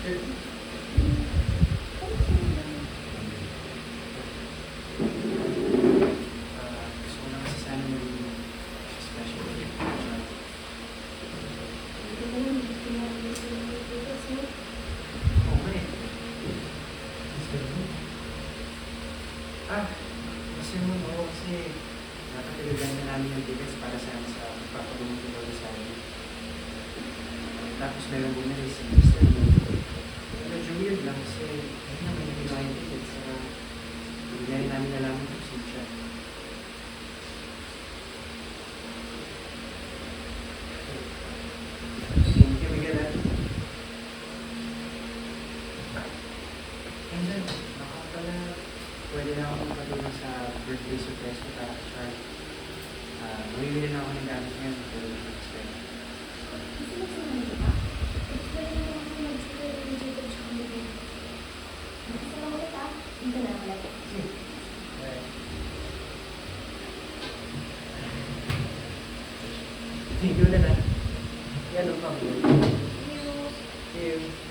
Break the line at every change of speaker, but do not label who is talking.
Gusto ko na kasi sana maging special. Oo nga eh. Kasi mo ako kasi nakatiligan na namin yung tickets para sa pagpapagamot ko daw sa amin. Tapos meron din na si Mr. Medyo weird lang kasi hindi naman yung ginawa yung tickets. Hindi na rin namin nalaman kung sino siya. Thank you, Miguel. And then, baka pala pwede na ako magpatulong sa birthday surprise ko para kay Charlie. Mamimili na ako ng gamit ngayon. Pero hindi ko expect. Thank you na. Yan ang pang-good. Thank you.